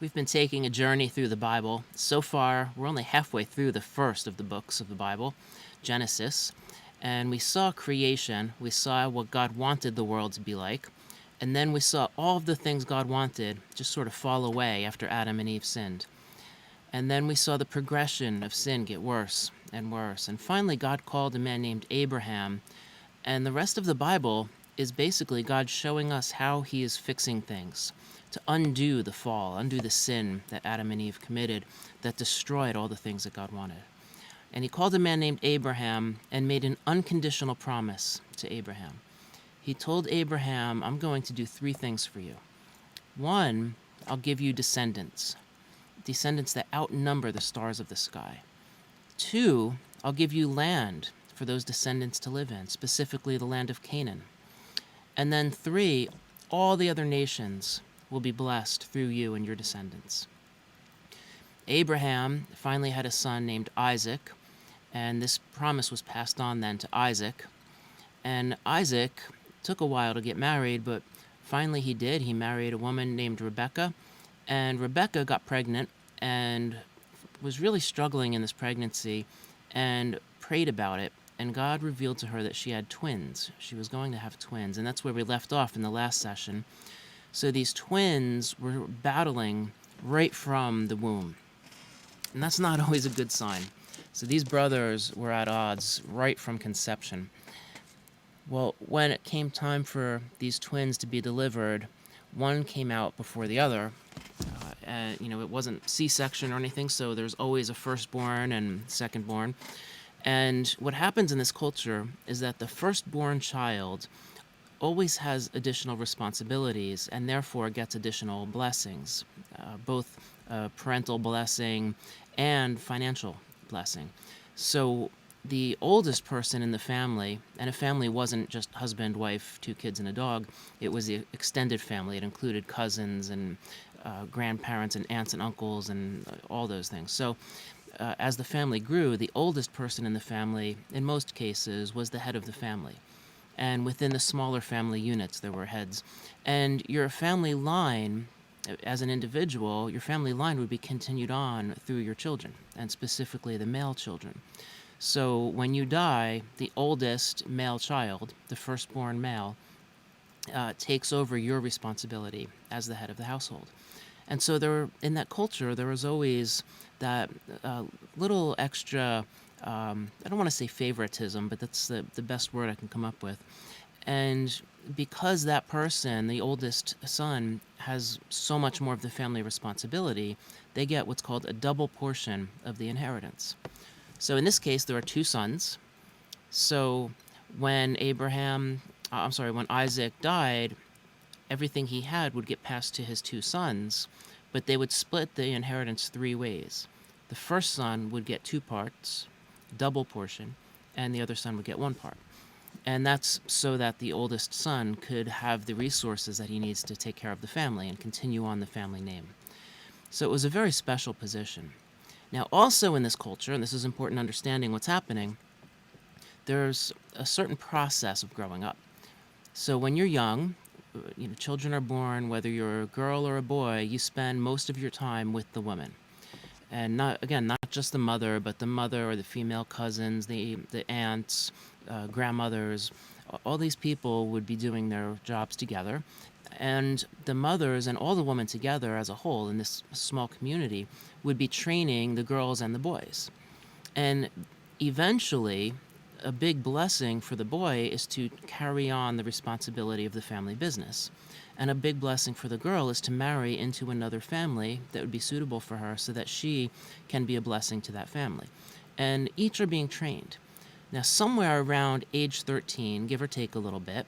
We've been taking a journey through the Bible. So far, we're only halfway through the first of the books of the Bible, Genesis, and we saw creation. We saw what God wanted the world to be like, and then we saw all of the things God wanted just sort of fall away after Adam and Eve sinned. And then we saw the progression of sin get worse and worse. And finally, God called a man named Abraham. And the rest of the Bible is basically God showing us how he is fixing things to undo the fall, undo the sin that Adam and Eve committed that destroyed all the things that God wanted. And he called a man named Abraham and made an unconditional promise to Abraham. He told Abraham, I'm going to do 3 things for you. 1, I'll give you descendants that outnumber the stars of the sky. 2, I'll give you land for those descendants to live in, specifically the land of Canaan. And then 3, all the other nations will be blessed through you and your descendants. Abraham finally had a son named Isaac, and this promise was passed on then to Isaac. And Isaac took a while to get married, but finally he did. He married a woman named Rebekah, and Rebekah got pregnant and was really struggling in this pregnancy and prayed about it. And God revealed to her that she had twins. She was going to have twins, and that's where we left off in the last session. So these twins were battling right from the womb, and that's not always a good sign. So these brothers were at odds right from conception. Well, when it came time for these twins to be delivered, one came out before the other. And it wasn't C-section or anything, so there's always a firstborn and secondborn. And what happens in this culture is that the firstborn child always has additional responsibilities and therefore gets additional blessings, both parental blessing and financial blessing. So the oldest person in the family, and a family wasn't just husband, wife, 2 kids, and a dog, it was the extended family. It included cousins and grandparents and aunts and uncles and all those things. So as the family grew, the oldest person in the family, in most cases, was the head of the family. And within the smaller family units, there were heads. And your family line, as an individual, your family line would be continued on through your children, and specifically the male children. So when you die, the oldest male child, the firstborn male, takes over your responsibility as the head of the household. And so in that culture, there was always that little extra, I don't want to say favoritism, but that's the best word I can come up with. And because that person, the oldest son, has so much more of the family responsibility, they get what's called a double portion of the inheritance. So in this case, there are 2 sons. So when Isaac died, everything he had would get passed to his 2 sons, but they would split the inheritance 3 ways. The first son would get 2 parts, double portion, and the other son would get 1 part. And that's so that the oldest son could have the resources that he needs to take care of the family and continue on the family name. So it was a very special position. Now, also in this culture, and this is important understanding what's happening, there's a certain process of growing up. So when you're young, children are born, whether you're a girl or a boy, you spend most of your time with the woman. And not just the mother, but the mother or the female cousins, the aunts, grandmothers. All these people would be doing their jobs together. And the mothers and all the women together as a whole in this small community would be training the girls and the boys. And eventually, a big blessing for the boy is to carry on the responsibility of the family business. And a big blessing for the girl is to marry into another family that would be suitable for her so that she can be a blessing to that family. And each are being trained. Now, somewhere around age 13, give or take a little bit,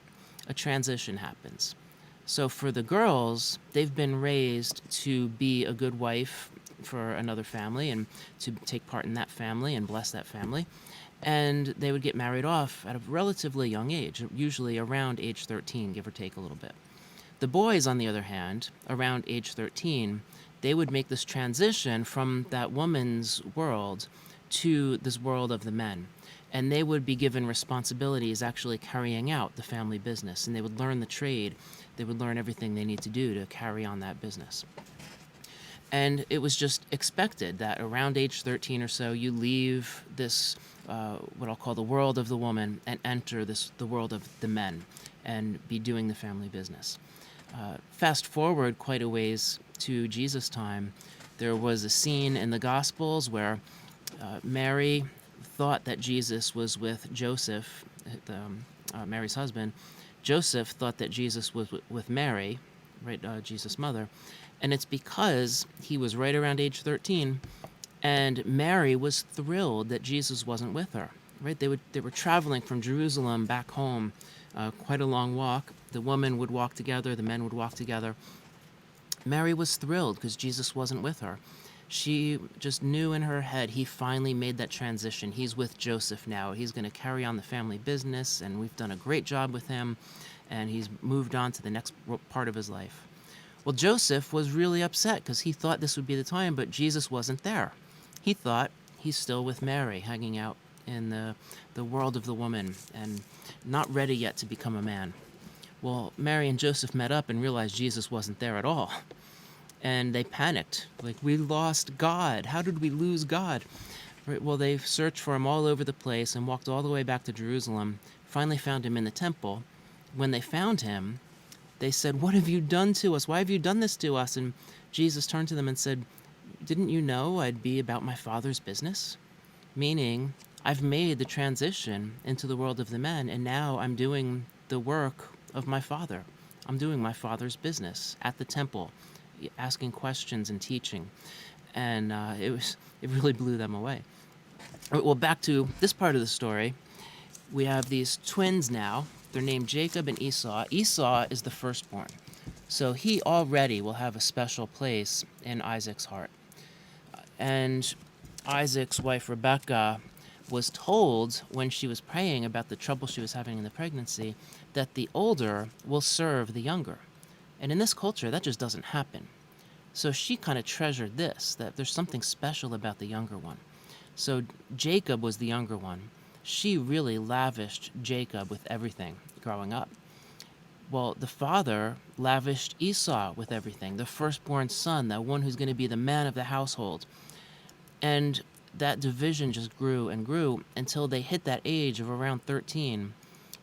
a transition happens. So for the girls, they've been raised to be a good wife for another family and to take part in that family and bless that family. And they would get married off at a relatively young age, usually around age 13, give or take a little bit. The boys, on the other hand, around age 13, they would make this transition from that woman's world to this world of the men. And they would be given responsibilities actually carrying out the family business. And they would learn the trade. They would learn everything they need to do to carry on that business. And it was just expected that around age 13 or so, you leave this, what I'll call the world of the woman, and enter the world of the men and be doing the family business. Fast forward quite a ways to Jesus' time, there was a scene in the Gospels where Mary thought that Jesus was with Joseph, Mary's husband. Joseph thought that Jesus was with Mary, right, Jesus' mother. And it's because he was right around age 13, and Mary was thrilled that Jesus wasn't with her. Right? They were traveling from Jerusalem back home, quite a long walk. The women would walk together, the men would walk together. Mary was thrilled because Jesus wasn't with her. She just knew in her head he finally made that transition. He's with Joseph now. He's going to carry on the family business, and we've done a great job with him, and he's moved on to the next part of his life. Well, Joseph was really upset because he thought this would be the time, but Jesus wasn't there. He thought he's still with Mary, hanging out in the world of the woman and not ready yet to become a man. Well, Mary and Joseph met up and realized Jesus wasn't there at all. And they panicked. Like, we lost God. How did we lose God? Right, well, they searched for him all over the place and walked all the way back to Jerusalem, finally found him in the temple. When they found him, they said, "What have you done to us? Why have you done this to us?" And Jesus turned to them and said, "Didn't you know I'd be about my Father's business?" Meaning, I've made the transition into the world of the men, and now I'm doing the work of my Father. I'm doing my Father's business at the temple, asking questions and teaching. And it really blew them away. Well, back to this part of the story. We have these twins now. They're named Jacob and Esau. Esau is the firstborn, so he already will have a special place in Isaac's heart. And Isaac's wife, Rebekah, was told when she was praying about the trouble she was having in the pregnancy that the older will serve the younger. And in this culture, that just doesn't happen. So she kind of treasured this, that there's something special about the younger one. So Jacob was the younger one. She really lavished Jacob with everything growing up. Well, the father lavished Esau with everything, the firstborn son, that one who's going to be the man of the household. And that division just grew and grew until they hit that age of around 13.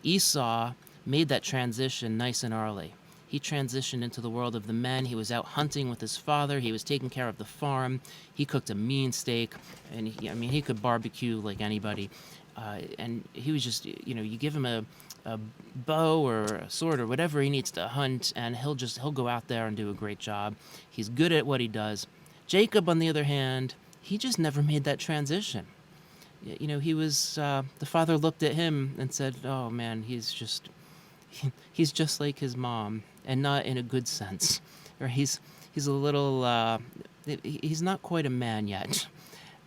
Esau made that transition nice and early. He transitioned into the world of the men. He was out hunting with his father. He was taking care of the farm. He cooked a mean steak, and he could barbecue like anybody. And he was just, you give him a bow or a sword or whatever he needs to hunt, and he'll go out there and do a great job. He's good at what he does. Jacob, on the other hand, he just never made that transition. He was, the father looked at him and said, "Oh man, he's just like his mom, and not in a good sense. Or he's a little, he's not quite a man yet."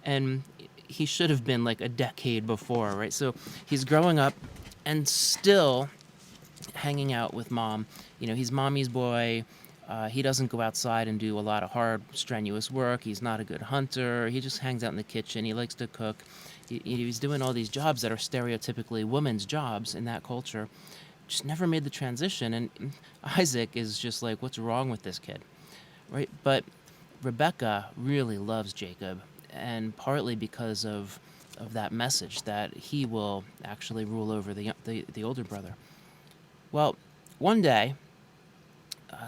And he should have been like a decade before, right? So he's growing up and still hanging out with mom. He's mommy's boy. He doesn't go outside and do a lot of hard, strenuous work. He's not a good hunter. He just hangs out in the kitchen. He likes to cook. He's doing all these jobs that are stereotypically women's jobs in that culture. Just never made the transition. And Isaac is just like, what's wrong with this kid, right? But Rebekah really loves Jacob, and partly because of that message that he will actually rule over the older brother. Well, one day,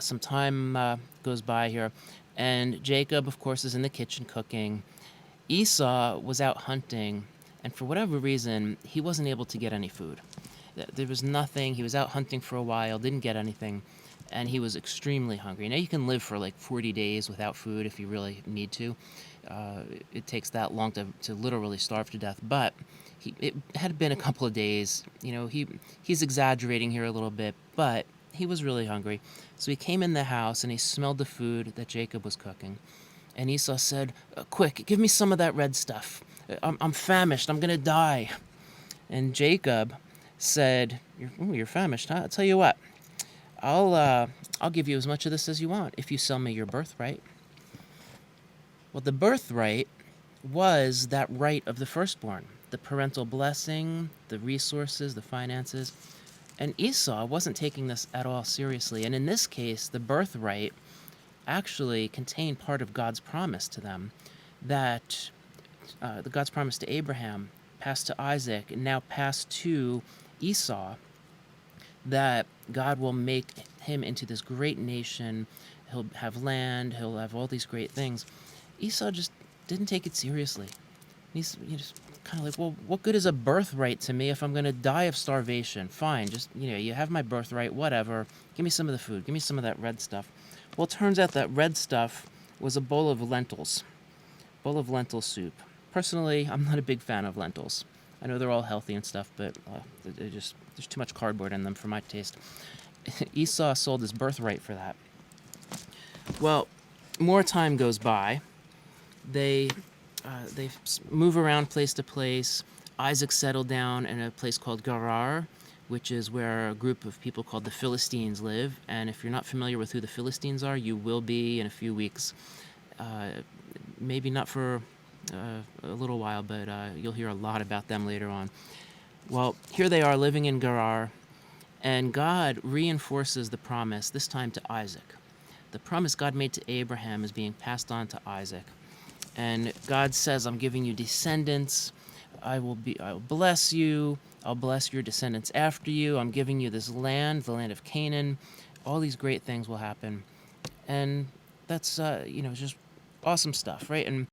some time goes by here, and Jacob, of course, is in the kitchen cooking. Esau was out hunting, and for whatever reason, he wasn't able to get any food. There was nothing. He was out hunting for a while, didn't get anything, and he was extremely hungry. Now, you can live for like 40 days without food if you really need to. It takes that long to literally starve to death, but it had been a couple of days. He's exaggerating here a little bit, but he was really hungry. So he came in the house and he smelled the food that Jacob was cooking. And Esau said, "Quick, give me some of that red stuff. I'm famished. I'm going to die." And Jacob said, "You're famished, huh? I'll tell you what. I'll give you as much of this as you want if you sell me your birthright." Well, the birthright was that right of the firstborn, the parental blessing, the resources, the finances. And Esau wasn't taking this at all seriously. And in this case, the birthright actually contain part of God's promise to them, that the God's promise to Abraham passed to Isaac and now passed to Esau, that God will make him into this great nation. He'll have land, he'll have all these great things. Esau just didn't take it seriously. He's just kind of like, well, what good is a birthright to me if I'm going to die of starvation? Fine, just, you have my birthright, whatever. Give me some of the food. Give me some of that red stuff. Well, it turns out that red stuff was a bowl of lentil soup. Personally, I'm not a big fan of lentils. I know they're all healthy and stuff, but there's too much cardboard in them for my taste. Esau sold his birthright for that. Well, more time goes by. They move around place to place. Isaac settled down in a place called Gerar, which is where a group of people called the Philistines live. And if you're not familiar with who the Philistines are, you will be in a few weeks. Maybe not for a little while, but you'll hear a lot about them later on. Well, here they are living in Gerar, and God reinforces the promise, this time to Isaac. The promise God made to Abraham is being passed on to Isaac. And God says, I'm giving you descendants. I will bless you. I'll bless your descendants after you. I'm giving you this land, the land of Canaan. All these great things will happen. And that's, just awesome stuff, right? And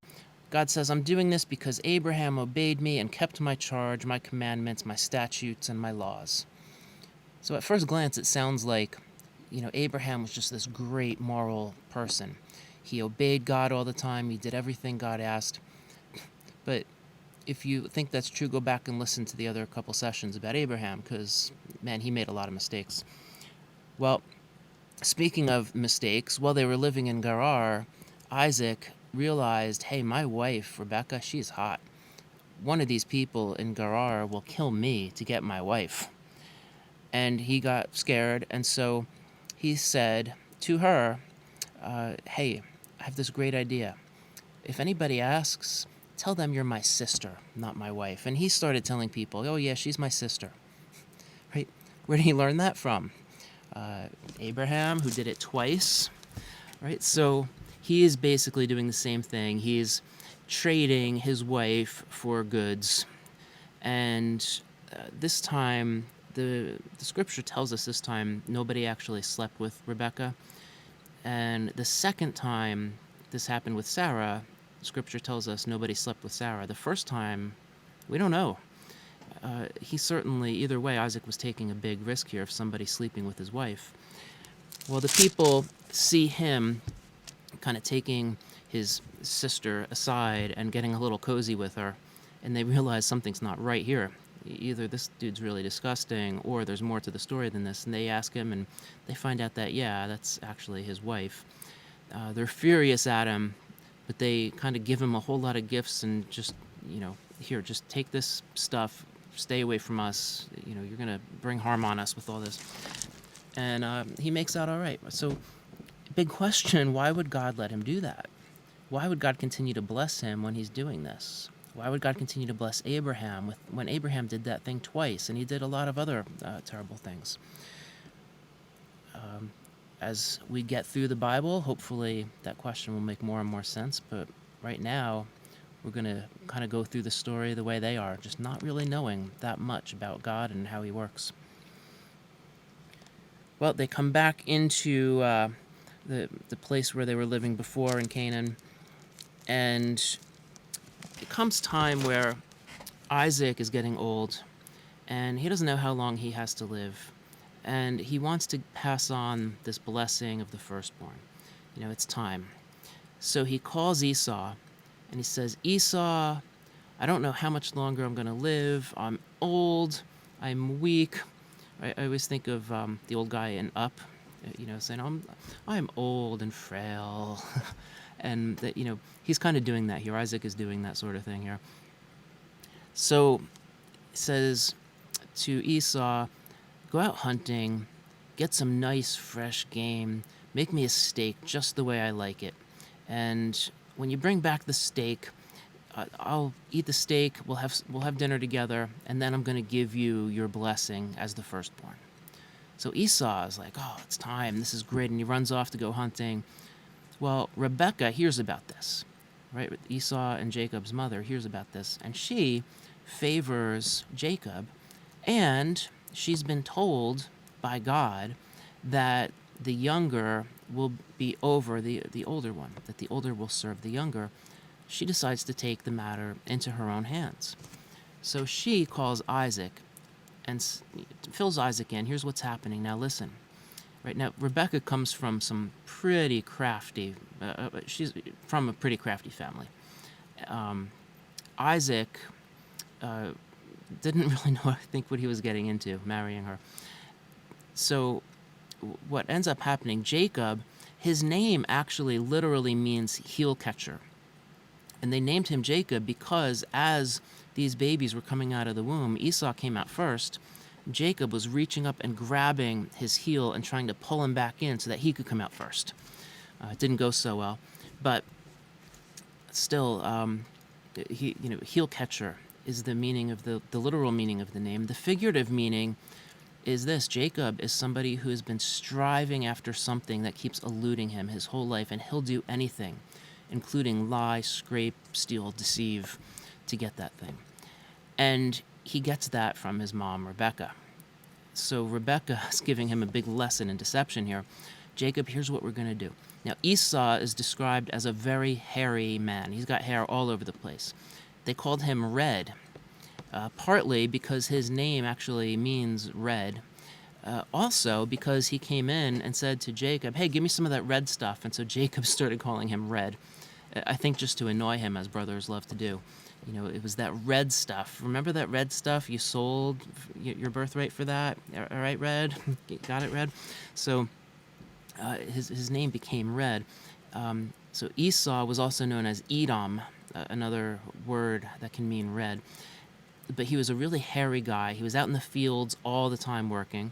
God says, I'm doing this because Abraham obeyed me and kept my charge, my commandments, my statutes, and my laws. So at first glance, it sounds like, Abraham was just this great moral person. He obeyed God all the time. He did everything God asked. But if you think that's true, go back and listen to the other couple sessions about Abraham, because, man, he made a lot of mistakes. Well, speaking of mistakes, while they were living in Gerar, Isaac realized, hey, my wife, Rebecca, she's hot. One of these people in Gerar will kill me to get my wife. And he got scared, and so he said to her, hey, I have this great idea. If anybody asks, tell them you're my sister, not my wife. And he started telling people, oh yeah, she's my sister. Right? Where did he learn that from? Abraham, who did it twice. Right? So he is basically doing the same thing. He's trading his wife for goods. And this time, the scripture tells us this time nobody actually slept with Rebecca. And the second time this happened with Sarah, scripture tells us nobody slept with Sarah. The first time, we don't know. He certainly, either way, Isaac was taking a big risk here of somebody sleeping with his wife. Well, the people see him kind of taking his sister aside and getting a little cozy with her, and they realize something's not right here. Either this dude's really disgusting, or there's more to the story than this, and they ask him, and they find out that, yeah, that's actually his wife. They're furious at him, but they kind of give him a whole lot of gifts and just, here, just take this stuff, stay away from us, you're going to bring harm on us with all this. And he makes out all right. So, big question, why would God let him do that? Why would God continue to bless him when he's doing this? Why would God continue to bless Abraham when Abraham did that thing twice, and he did a lot of other terrible things? As we get through the Bible, hopefully that question will make more and more sense, but right now we're going to kind of go through the story the way they are, just not really knowing that much about God and how he works. Well, they come back into the place where they were living before in Canaan, and it comes time where Isaac is getting old, and he doesn't know how long he has to live, and he wants to pass on this blessing of the firstborn. It's time. So he calls Esau, and he says, Esau, I don't know how much longer I'm going to live. I'm old. I'm weak. I always think of the old guy in Up, saying, I'm old and frail. And that, he's kind of doing that here. Isaac is doing that sort of thing here. So he says to Esau, go out hunting, get some nice fresh game, make me a steak just the way I like it. And when you bring back the steak, I'll eat the steak, we'll have dinner together, and then I'm going to give you your blessing as the firstborn. So Esau is like, oh, it's time, this is great, and he runs off to go hunting. Well, Rebecca hears about this, right? Esau and Jacob's mother hears about this, and she favors Jacob, and she's been told by God that the younger will be over the older one, that the older will serve the younger. She decides to take the matter into her own hands. So she calls Isaac and fills Isaac in. Here's what's happening. Now listen. Right now, Rebecca comes from some pretty crafty. She's from a pretty crafty family. Isaac didn't really know, I think, what he was getting into marrying her. So, what ends up happening? Jacob, his name actually literally means heel catcher, and they named him Jacob because as these babies were coming out of the womb, Esau came out first. Jacob was reaching up and grabbing his heel and trying to pull him back in so that he could come out first. It didn't go so well, but still, heel catcher is the meaning of the literal meaning of the name. The figurative meaning is this: Jacob is somebody who has been striving after something that keeps eluding him his whole life, and he'll do anything, including lie, scrape, steal, deceive, to get that thing. And he gets that from his mom, Rebecca. So Rebecca is giving him a big lesson in deception here. Jacob, here's what we're going to do. Now, Esau is described as a very hairy man. He's got hair all over the place. They called him Red, partly because his name actually means red. Also because he came in and said to Jacob, hey, give me some of that red stuff. And so Jacob started calling him Red. I think just to annoy him, as brothers love to do. You know, it was that red stuff. Remember that red stuff? You sold your birthright for that? All right, Red? Got it, Red? So his name became Red. So Esau was also known as Edom, another word that can mean red. But he was a really hairy guy. He was out in the fields all the time working.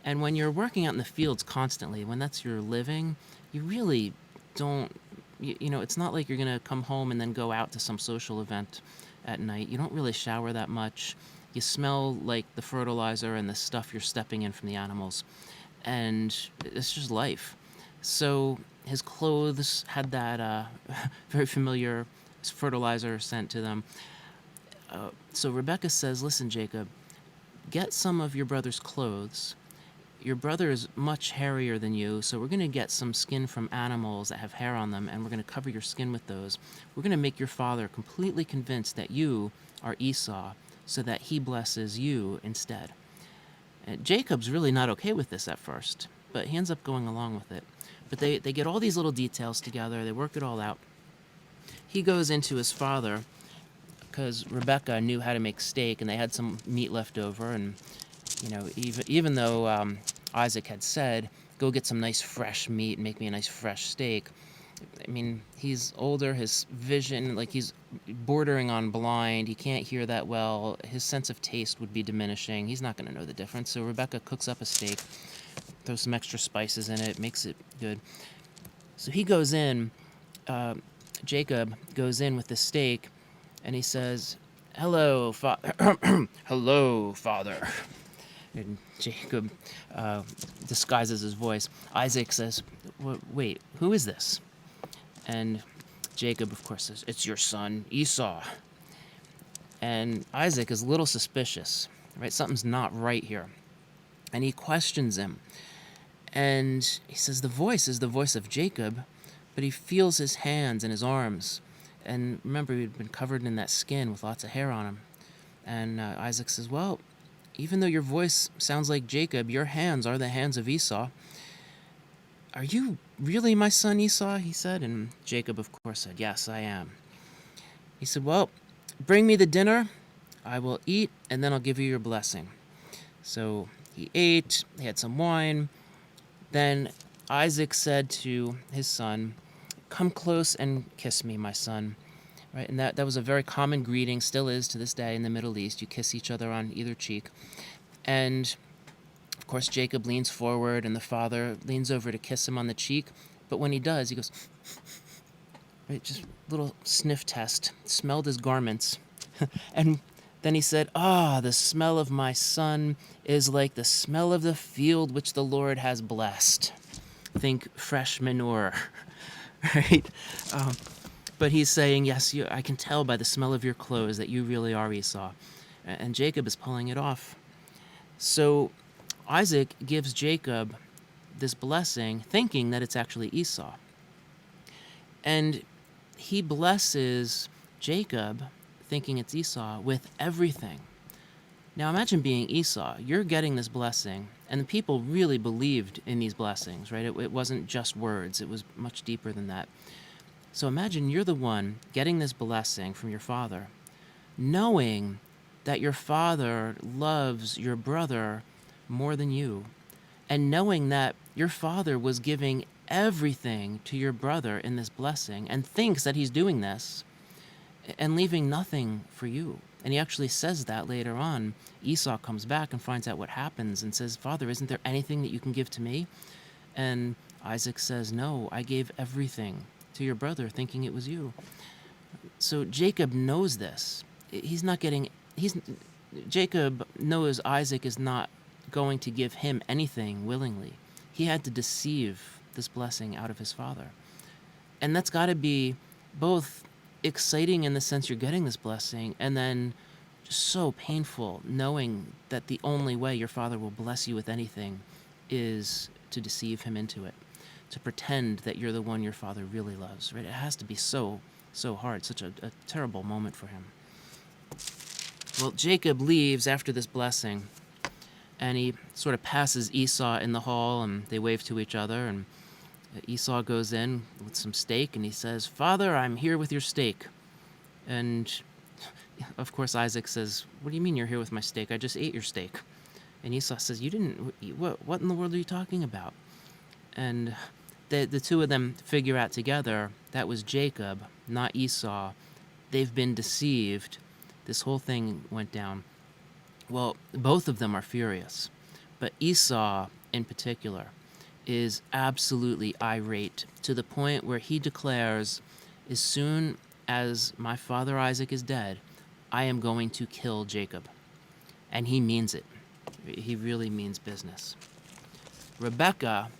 And when you're working out in the fields constantly, when that's your living, you really don't... You know, it's not like you're going to come home and then go out to some social event at night. You don't really shower that much. You smell like the fertilizer and the stuff you're stepping in from the animals. And it's just life. So his clothes had that very familiar fertilizer scent to them. So Rebecca says, listen, Jacob, get some of your brother's clothes. Your brother is much hairier than you, so we're going to get some skin from animals that have hair on them, and we're going to cover your skin with those. We're going to make your father completely convinced that you are Esau, so that he blesses you instead. And Jacob's really not okay with this at first, but he ends up going along with it. But they get all these little details together, they work it all out. He goes into his father, because Rebecca knew how to make steak, and they had some meat left over, and you know, even though Isaac had said, go get some nice fresh meat and make me a nice fresh steak, I mean, he's older, his vision, like he's bordering on blind, he can't hear that well, his sense of taste would be diminishing, he's not going to know the difference. So Rebecca cooks up a steak, throws some extra spices in it, makes it good. So he goes in, Jacob goes in with the steak, and he says, hello, hello, father. And Jacob disguises his voice. Isaac says, wait, who is this? And Jacob, of course, says, it's your son, Esau. And Isaac is a little suspicious, right? Something's not right here. And he questions him. And he says the voice is the voice of Jacob, but he feels his hands and his arms. And remember, he'd been covered in that skin with lots of hair on him. And Isaac says, well, even though your voice sounds like Jacob, your hands are the hands of Esau. Are you really my son Esau? He said. And Jacob, of course, said, yes, I am. He said, well, bring me the dinner. I will eat, and then I'll give you your blessing. So he ate. They had some wine. Then Isaac said to his son, come close and kiss me, my son. Right? And that was a very common greeting, still is to this day in the Middle East. You kiss each other on either cheek. And, of course, Jacob leans forward, and the father leans over to kiss him on the cheek. But when he does, he goes, right, just a little sniff test, smelled his garments. And then he said, the smell of my son is like the smell of the field which the Lord has blessed. Think fresh manure. right? Um, but he's saying, yes, I can tell by the smell of your clothes that you really are Esau. And Jacob is pulling it off. So Isaac gives Jacob this blessing, thinking that it's actually Esau. And he blesses Jacob, thinking it's Esau, with everything. Now imagine being Esau. You're getting this blessing, and the people really believed in these blessings, right? It wasn't just words, it was much deeper than that. So imagine you're the one getting this blessing from your father, knowing that your father loves your brother more than you, and knowing that your father was giving everything to your brother in this blessing and thinks that he's doing this and leaving nothing for you. And he actually says that later on. Esau comes back and finds out what happens and says, Father, isn't there anything that you can give to me? And Isaac says, no, I gave everything to your brother thinking it was you. So Jacob knows this. Jacob knows Isaac is not going to give him anything willingly. He had to deceive this blessing out of his father. And that's got to be both exciting in the sense you're getting this blessing, and then just so painful knowing that the only way your father will bless you with anything is to deceive him into it, to pretend that you're the one your father really loves, right? It has to be so hard, such a terrible moment for him. Well, Jacob leaves after this blessing, and he sort of passes Esau in the hall, and they wave to each other, and Esau goes in with some steak, and he says, Father, I'm here with your steak. And, of course, Isaac says, what do you mean you're here with my steak? I just ate your steak. And Esau says, you didn't, what in the world are you talking about? And the two of them figure out together that was Jacob, not Esau. They've been deceived. This whole thing went down. Well, both of them are furious, but Esau in particular is absolutely irate to the point where he declares, as soon as my father Isaac is dead, I am going to kill Jacob. And he means it. He really means business. Rebekah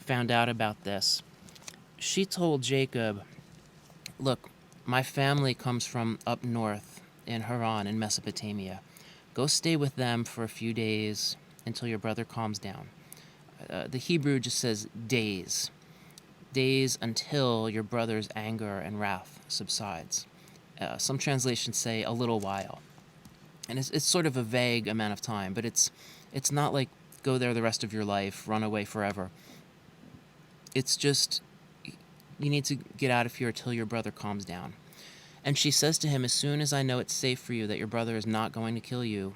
found out about this. She told Jacob, look, my family comes from up north in Haran in Mesopotamia. Go stay with them for a few days until your brother calms down. The Hebrew just says days. Days until your brother's anger and wrath subsides. Some translations say a little while. And it's sort of a vague amount of time, but it's not like go there the rest of your life, run away forever. It's just you need to get out of here until your brother calms down. And she says to him, as soon as I know it's safe for you that your brother is not going to kill you,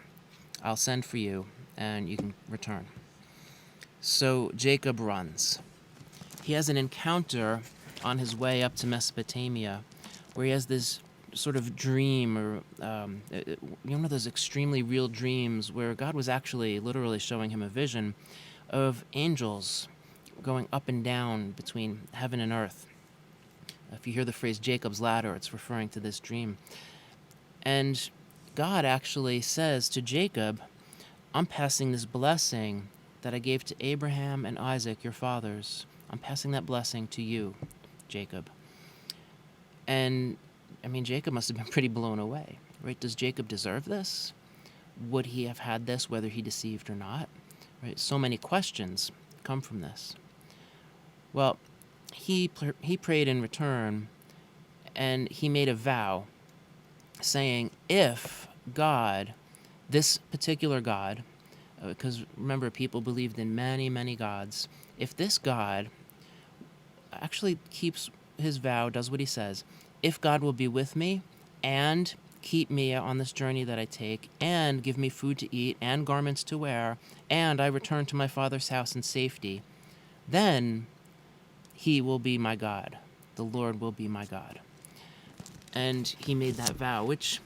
I'll send for you and you can return. So Jacob runs. He has an encounter on his way up to Mesopotamia where he has this sort of dream, or one of those extremely real dreams where God was actually literally showing him a vision of angels going up and down between heaven and earth. If you hear the phrase Jacob's ladder, it's referring to this dream. And God actually says to Jacob, I'm passing this blessing that I gave to Abraham and Isaac, your fathers. I'm passing that blessing to you, Jacob. And, I mean, Jacob must have been pretty blown away, right? Does Jacob deserve this? Would he have had this whether he deceived or not? Right? So many questions come from this. Well, he prayed in return, and he made a vow saying, if God, this particular God, because remember, people believed in many, many gods, if this God actually keeps his vow, does what he says, if God will be with me and keep me on this journey that I take and give me food to eat and garments to wear and I return to my father's house in safety, then he will be my God. The Lord will be my God. And he made that vow, which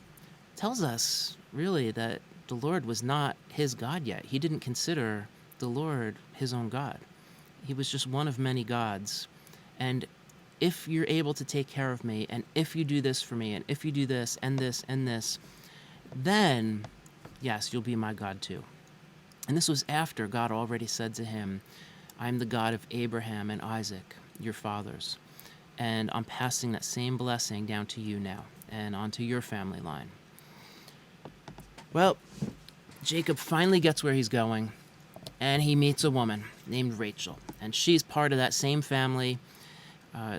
tells us really that the Lord was not his God yet. He didn't consider the Lord his own God. He was just one of many gods. And if you're able to take care of me, and if you do this for me, and if you do this, and this, and this, then, yes, you'll be my God too. And this was after God already said to him, I'm the God of Abraham and Isaac, your fathers. and I'm passing that same blessing down to you now and onto your family line. Well, Jacob finally gets where he's going, and he meets a woman named Rachel, and she's part of that same family.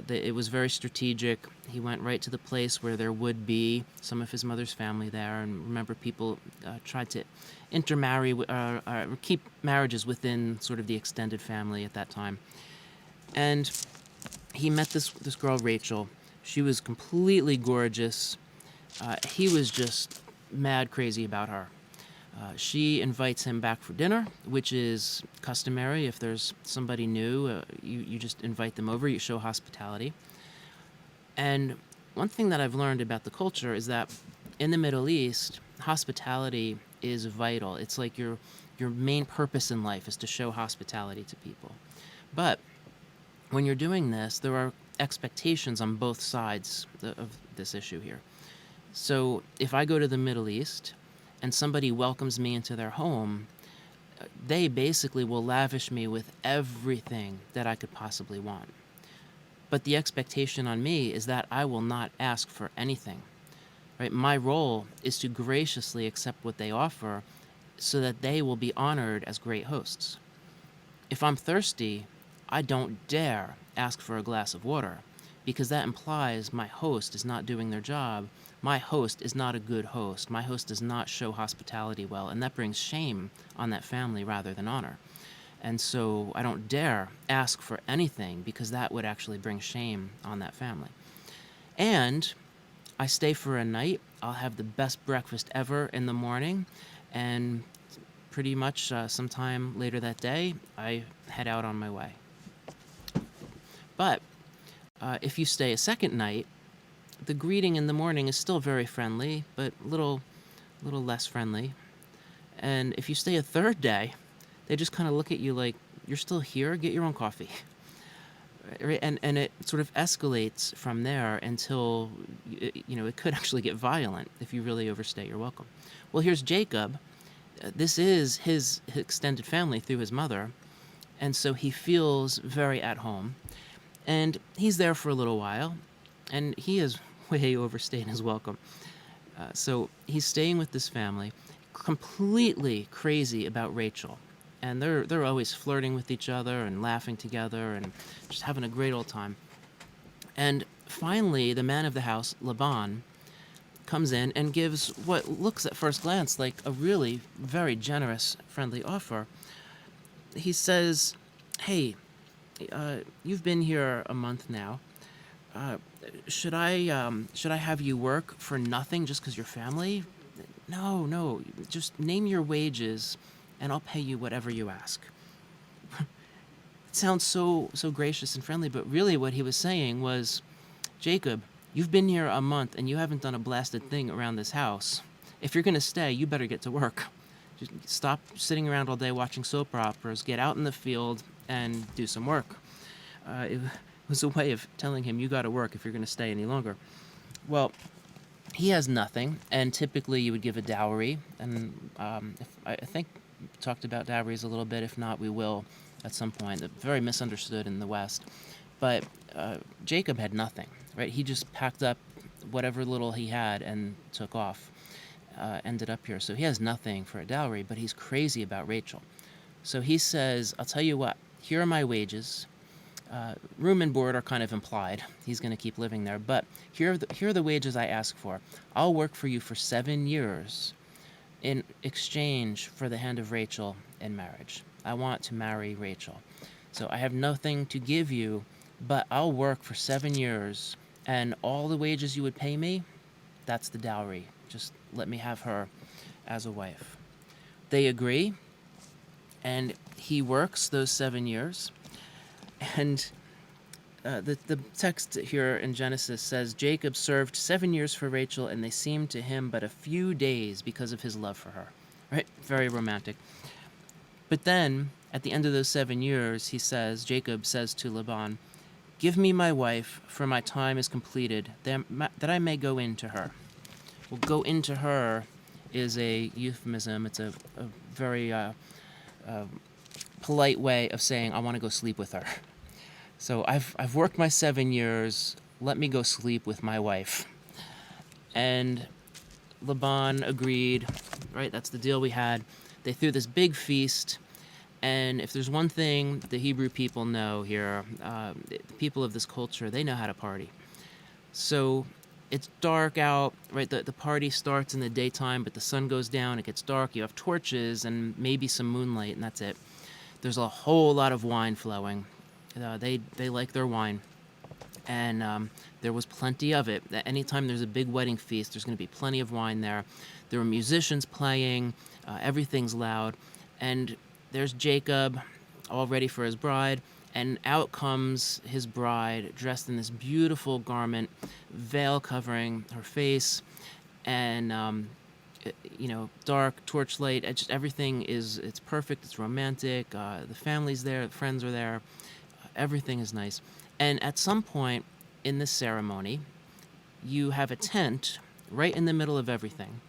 It was very strategic. He went right to the place where there would be some of his mother's family there, and remember, people tried to intermarry, keep marriages within sort of the extended family at that time. And he met this girl, Rachel. She was completely gorgeous. He was just mad crazy about her. She invites him back for dinner, which is customary. If there's somebody new, you just invite them over. You show hospitality. And one thing that I've learned about the culture is that in the Middle East, hospitality is vital. It's like your main purpose in life is to show hospitality to people. But when you're doing this, there are expectations on both sides of this issue here. So if I go to the Middle East and somebody welcomes me into their home, they basically will lavish me with everything that I could possibly want. But the expectation on me is that I will not ask for anything. Right? My role is to graciously accept what they offer so that they will be honored as great hosts. If I'm thirsty, I don't dare ask for a glass of water, because that implies my host is not doing their job. My host is not a good host. My host does not show hospitality well, and that brings shame on that family rather than honor. And so I don't dare ask for anything, because that would actually bring shame on that family. And I stay for a night. I'll have the best breakfast ever in the morning, and pretty much sometime later that day, I head out on my way. But if you stay a second night, the greeting in the morning is still very friendly, but a little less friendly. And if you stay a third day, they just kind of look at you like, you're still here? Get your own coffee. Right? And it sort of escalates from there until, it could actually get violent if you really overstay your welcome. Well, here's Jacob. This is his extended family through his mother, and so he feels very at home. And he's there for a little while, and he is way overstaying his welcome. So he's staying with this family, completely crazy about Rachel. And they're always flirting with each other and laughing together and just having a great old time. And finally, the man of the house, Laban, comes in and gives what looks at first glance like a really very generous, friendly offer. He says, hey, you've been here a month now. Should I have you work for nothing just because you're family? No. Just name your wages, and I'll pay you whatever you ask. It sounds so gracious and friendly, but really what he was saying was, Jacob, you've been here a month and you haven't done a blasted thing around this house. If you're going to stay, you better get to work. Just stop sitting around all day watching soap operas, get out in the field and do some work. It was a way of telling him, you got to work if you're going to stay any longer. Well, he has nothing, and typically you would give a dowry, and I think we talked about dowries a little bit. If not, we will at some point. Very misunderstood in the West. But Jacob had nothing, right? He just packed up whatever little he had and took off, ended up here. So he has nothing for a dowry, but he's crazy about Rachel. So he says, I'll tell you what, here are my wages. Room and board are kind of implied. He's going to keep living there. But here are the wages I ask for. I'll work for you for 7 years in exchange for the hand of Rachel in marriage. I want to marry Rachel. So I have nothing to give you, but I'll work for 7 years, and all the wages you would pay me, that's the dowry. Just let me have her as a wife. They agree, and he works those 7 years. And the text here in Genesis says, Jacob served 7 years for Rachel, and they seemed to him but a few days because of his love for her. Right? Very romantic. But then, at the end of those 7 years, Jacob says to Laban, give me my wife, for my time is completed, that I may go in to her. Well, go into her is a euphemism. It's a very polite way of saying, I want to go sleep with her. So I've worked my 7 years. Let me go sleep with my wife. And Laban agreed. Right, that's the deal we had. They threw this big feast. And if there's one thing the Hebrew people know here, the people of this culture, they know how to party. So it's dark out, right? The party starts in the daytime, but the sun goes down, it gets dark, you have torches and maybe some moonlight, and that's it. There's a whole lot of wine flowing. They like their wine. And there was plenty of it. Anytime there's a big wedding feast, there's going to be plenty of wine there. There were musicians playing, everything's loud. And there's Jacob, all ready for his bride. And out comes his bride, dressed in this beautiful garment, veil covering her face, and dark torchlight. Just everything it's perfect. It's romantic. The family's there, the friends are there. Everything is nice. And at some point in this ceremony, you have a tent right in the middle of everything,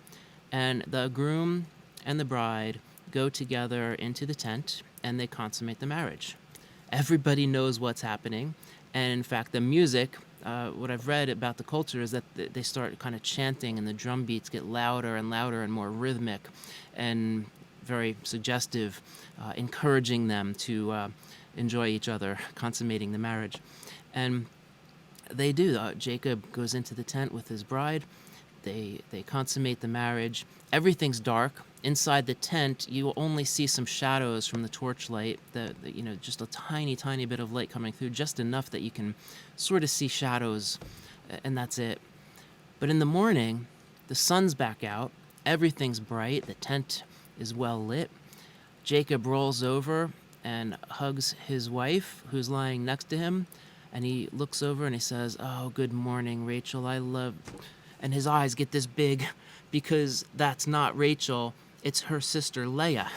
and the groom and the bride go together into the tent, and they consummate the marriage. Everybody knows what's happening. And in fact, the music, what I've read about the culture is that they start kind of chanting, and the drum beats get louder and louder and more rhythmic and very suggestive, encouraging them to enjoy each other, consummating the marriage. And they do. Jacob goes into the tent with his bride. They consummate the marriage. Everything's dark. Inside the tent, you only see some shadows from the torchlight. Just a tiny, tiny bit of light coming through, just enough that you can sort of see shadows, and that's it. But in the morning, the sun's back out. Everything's bright. The tent is well lit. Jacob rolls over and hugs his wife, who's lying next to him, and he looks over and he says, "Oh, good morning, Rachel. I love..." And his eyes get this big because that's not Rachel. It's her sister, Leah.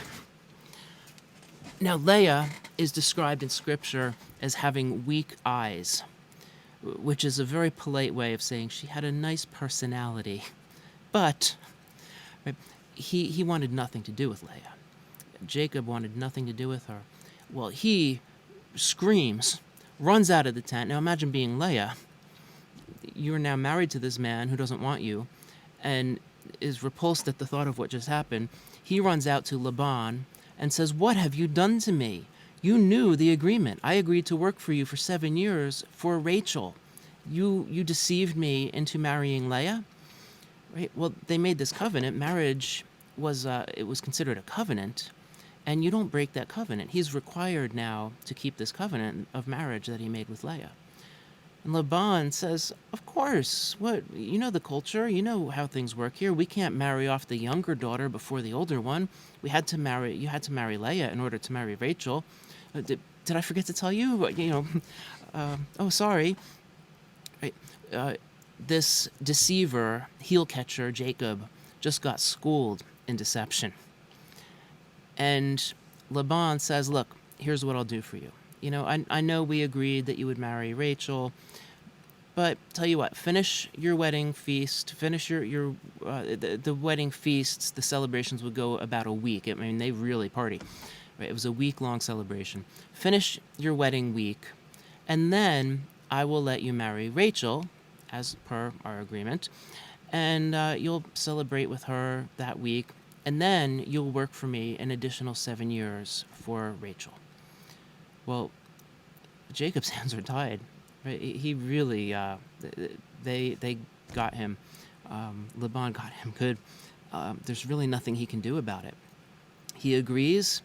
Now, Leah is described in Scripture as having weak eyes, which is a very polite way of saying she had a nice personality. But right, he wanted nothing to do with Leah. Jacob wanted nothing to do with her. Well, he screams, runs out of the tent. Now imagine being Leah. You're now married to this man who doesn't want you and is repulsed at the thought of what just happened. He runs out to Laban and says, "What have you done to me? You knew the agreement. I agreed to work for you for 7 years for Rachel. You deceived me into marrying Leah?" Right? Well, they made this covenant. Marriage was considered a covenant, and you don't break that covenant. He's required now to keep this covenant of marriage that he made with Leah. And Laban says, "Of course. What? You know the culture. You know how things work here. We can't marry off the younger daughter before the older one. You had to marry Leah in order to marry Rachel. Did I forget to tell you? Oh, sorry. Right. This deceiver, heel catcher, Jacob, just got schooled in deception." And Laban says, "Look, here's what I'll do for you. I know we agreed that you would marry Rachel, but tell you what, finish your wedding feast, finish the wedding feasts, the celebrations would go about a week. I mean, they really party, right? It was a week-long celebration. Finish your wedding week, and then I will let you marry Rachel, as per our agreement, and you'll celebrate with her that week, and then you'll work for me an additional 7 years for Rachel." Well, Jacob's hands are tied. Right? He really, they got him. Laban got him good. There's really nothing he can do about it. He agrees.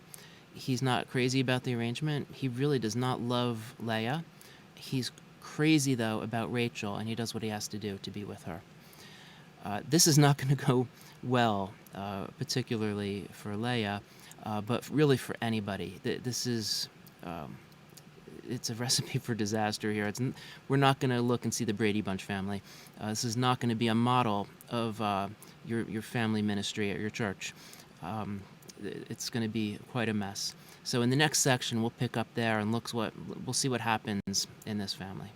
He's not crazy about the arrangement. He really does not love Leah. He's crazy, though, about Rachel, and he does what he has to do to be with her. This is not going to go well, particularly for Leah, but really for anybody. This is... it's a recipe for disaster here. We're not going to look and see the Brady Bunch family. This is not going to be a model of your family ministry at your church. It's going to be quite a mess. So in the next section, we'll pick up there and we'll see what happens in this family.